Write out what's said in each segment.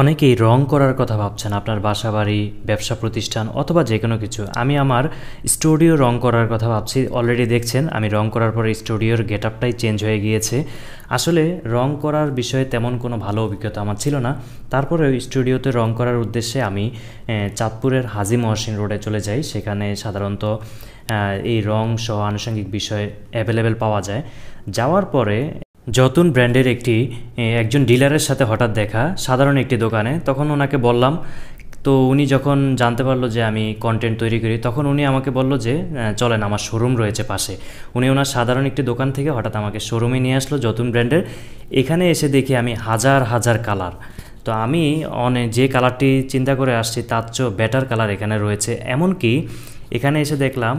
অনেকেই রং করার কথা ভাবছেন আপনার বাসাবাড়ি, ব্যবসা প্রতিষ্ঠান অথবা যে কোনো কিছু। আমি আমার স্টুডিও রং করার কথা ভাবছি। অলরেডি দেখছেন আমি রং করার পরে স্টুডিওর গেটআপটাই চেঞ্জ হয়ে গিয়েছে। আসলে রং করার বিষয়ে তেমন কোনো ভালো অভিজ্ঞতা আমার ছিল না। তারপরেও স্টুডিওতে রং করার উদ্দেশ্যে আমি চাঁদপুরের হাজি মহসিন রোডে চলে যাই। সেখানে সাধারণত এই রং সহ আনুষঙ্গিক বিষয় অ্যাভেলেবেল পাওয়া যায়। যাওয়ার পরে জতুন ব্র্যান্ডের একজন ডিলারের সাথে হঠাৎ দেখা সাধারণ একটি দোকানে। তখন ওনাকে বললাম, তো উনি যখন জানতে পারলো যে আমি কন্টেন্ট তৈরি করি, তখন উনি আমাকে বলল যে চলেন, আমার শোরুম রয়েছে পাশে। উনি ওনার সাধারণ একটি দোকান থেকে হঠাৎ আমাকে শোরুমে নিয়ে আসলো জতুন ব্র্যান্ডের। এখানে এসে দেখি আমি হাজার হাজার কালার। তো আমি যে কালারটি চিন্তা করে আসছি তার চেয়েও বেটার কালার এখানে রয়েছে। এমনকি এখানে এসে দেখলাম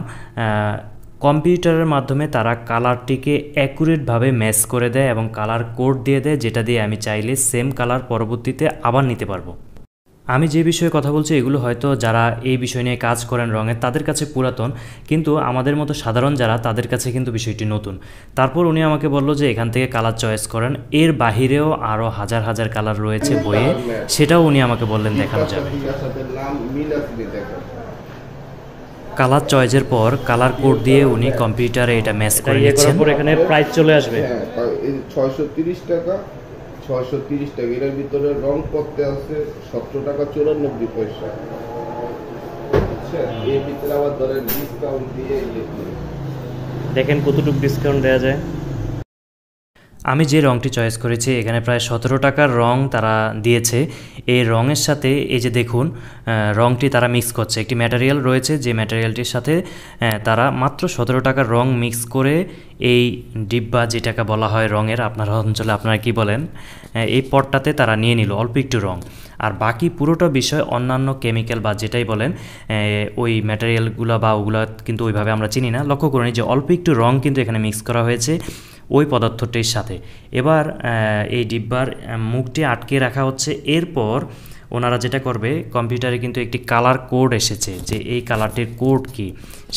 কম্পিউটারের মাধ্যমে তারা কালারটিকে অ্যাকুরেটভাবে ম্যাচ করে দেয় এবং কালার কোড দিয়ে দেয়, যেটা দিয়ে আমি চাইলে সেম কালার পরবর্তীতে আবার নিতে পারবো। আমি যে বিষয়ে কথা বলছি এগুলো হয়তো যারা এই বিষয় নিয়ে কাজ করেন রঙের, তাদের কাছে পুরাতন, কিন্তু আমাদের মতো সাধারণ যারা, তাদের কাছে কিন্তু বিষয়টি নতুন। তারপর উনি আমাকে বলল যে এখান থেকে কালার চয়েস করেন, এর বাহিরেও আরও হাজার হাজার কালার রয়েছে বইয়ে, সেটাও উনি আমাকে বললেন দেখানো যাবে। কালার চয়েসের পর কালার কোড দিয়ে উনি কম্পিউটারে এটা ম্যাচ করে নিচ্ছেন। এখানে প্রাইস চলে আসবে 630 টাকা। 630 টাকা এর ভিতরে রং করতে আছে 17 টাকা 94 পয়সা। আচ্ছা, এর ভিতরে আবার ধরেন ডিসকাউন্ট দিয়ে দেখেন কতটুকু ডিসকাউন্ট দেওয়া যায়। আমি যে রঙটি চয়েস করেছি এখানে প্রায় 17 টাকার রং তারা দিয়েছে। এই রঙের সাথে এই যে দেখুন রঙটি তারা মিক্স করছে, একটি ম্যাটেরিয়াল রয়েছে যে ম্যাটেরিয়ালটির সাথে তারা মাত্র 17 টাকার রং মিক্স করে এই ডিব্বা, যেটাকে বলা হয় রঙের, আপনার অঞ্চলে আপনারা কি বলেন, এই পটটাতে তারা নিয়ে নিল অল্প একটু রং। আর বাকি পুরোটা বিষয় অন্যান্য কেমিক্যাল বা যেটাই বলেন ওই ম্যাটেরিয়ালগুলো বা ওগুলো কিন্তু ওইভাবে আমরা চিনি না। লক্ষ্য করুন যে অল্প একটু রং কিন্তু এখানে মিক্স করা হয়েছে ওই পদার্থটির সাথে। এবার এই ডিব্বার মুখটি আটকে রাখা হচ্ছে। এরপর ওনারা যেটা করবে, কম্পিউটারে কিন্তু একটি কালার কোড এসেছে যে এই কালারটির কোড কি,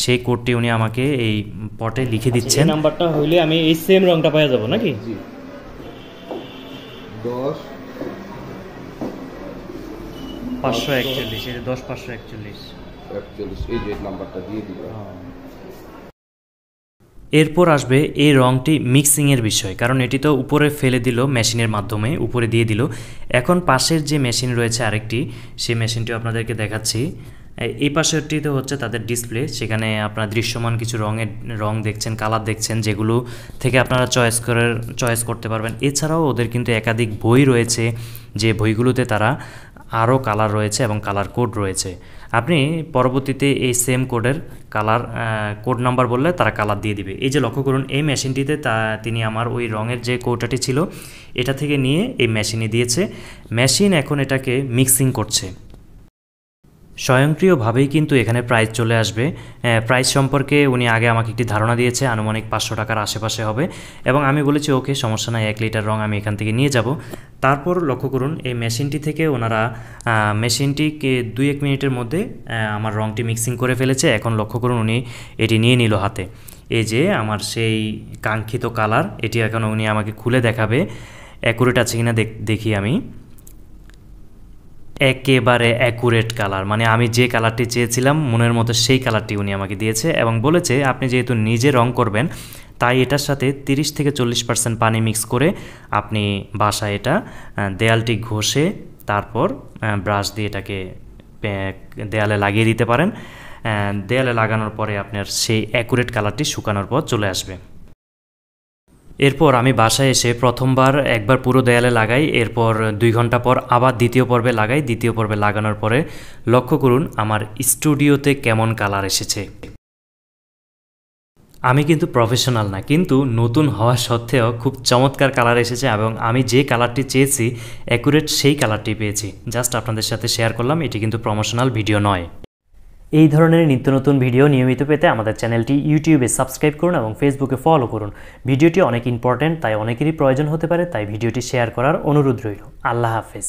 সেই কোডটি উনি আমাকে এই পটে লিখে দিচ্ছেন। নাম্বারটা হইলে আমি এই সেম রংটা পেয়ে যাব নাকি? 10 541, এই 10 541 এই যে নাম্বারটা দিয়ে দিলাম। এরপর আসবে এই রঙটি মিক্সিংয়ের বিষয়, কারণ এটি তো উপরে ফেলে দিল মেশিনের মাধ্যমে, উপরে দিয়ে দিল। এখন পাশের যে মেশিন রয়েছে আরেকটি, সেই মেশিনটিও আপনাদেরকে দেখাচ্ছি। এই পাশেরটিতে হচ্ছে তাদের ডিসপ্লে, সেখানে আপনারা দৃশ্যমান কিছু রং দেখছেন, কালার দেখছেন, যেগুলো থেকে আপনারা চয়েস করতে পারবেন। এছাড়াও ওদের কিন্তু একাধিক বই রয়েছে, যে বইগুলোতে তারা আরও কালার রয়েছে এবং কালার কোড রয়েছে। আপনি পরবর্তীতে এই সেম কোডের কোড নাম্বার বললে তারা কালার দিয়ে দিবে। এই যে লক্ষ্য করুন এই মেশিনটিতে তিনি আমার ওই রঙের যে কৌটাটি ছিল এটা থেকে নিয়ে এই মেশিনে দিয়েছে। মেশিন এখন এটাকে মিক্সিং করছে। স্বয়ংক্রিয়ভাবেই কিন্তু এখানে প্রাইস চলে আসবে। প্রাইস সম্পর্কে উনি আগে আমাকে একটি ধারণা দিয়েছে, আনুমানিক 500 টাকার আশেপাশে হবে, এবং আমি বলেছি ওকে সমস্যা নাই, 1 লিটার রং আমি এখান থেকে নিয়ে যাব। তারপর লক্ষ্য করুন এই মেশিনটি থেকে ওনারা মেশিনটিকে 2-1 মিনিটের মধ্যে আমার রংটি মিক্সিং করে ফেলেছে। এখন লক্ষ্য করুন উনি এটি নিয়ে নিল হাতে। এই যে আমার সেই কাঙ্ক্ষিত কালার, এটি এখন উনি আমাকে খুলে দেখাবে অ্যাকুরেট আছে কিনা। দেখি আমি, একেবারে অ্যাকুরেট কালার, মানে আমি যে কালারটি চেয়েছিলাম মনের মতো সেই কালারটি উনি আমাকে দিয়েছে, এবং বলেছে আপনি যেহেতু নিজে রং করবেন তাই এটার সাথে 30 থেকে 40% পানি মিক্স করে আপনি বাসায় এটা দেয়ালটি ঘষে তারপর ব্রাশ দিয়ে এটাকে দেয়ালে লাগিয়ে দিতে পারেন। দেয়ালে লাগানোর পরে আপনার সেই অ্যাকুরেট কালারটি শুকানোর পর চলে আসবে। এরপর আমি বাসায় এসে প্রথমবার একবার পুরো দেয়ালে লাগাই, এরপর 2 ঘন্টা পর আবার দ্বিতীয় পর্বে লাগাই। দ্বিতীয় পর্বে লাগানোর পরে লক্ষ্য করুন আমার স্টুডিওতে কেমন কালার এসেছে। আমি কিন্তু প্রফেশনাল না, কিন্তু নতুন হওয়া সত্ত্বেও খুব চমৎকার কালার এসেছে, এবং আমি যে কালারটি চেয়েছি অ্যাকুরেট সেই কালারটি পেয়েছি। জাস্ট আপনাদের সাথে শেয়ার করলাম, এটি কিন্তু প্রমোশনাল ভিডিও নয়। এই ধরনের নিত্য নতুন ভিডিও নিয়মিত পেতে আমাদের চ্যানেলটি ইউটিউবে সাবস্ক্রাইব করুন এবং ফেসবুকে ফলো করুন। ভিডিওটি অনেক ইম্পর্ট্যান্ট, তাই অনেকেরই প্রয়োজন হতে পারে, তাই ভিডিওটি শেয়ার করার অনুরোধ রইল। আল্লাহ হাফেজ।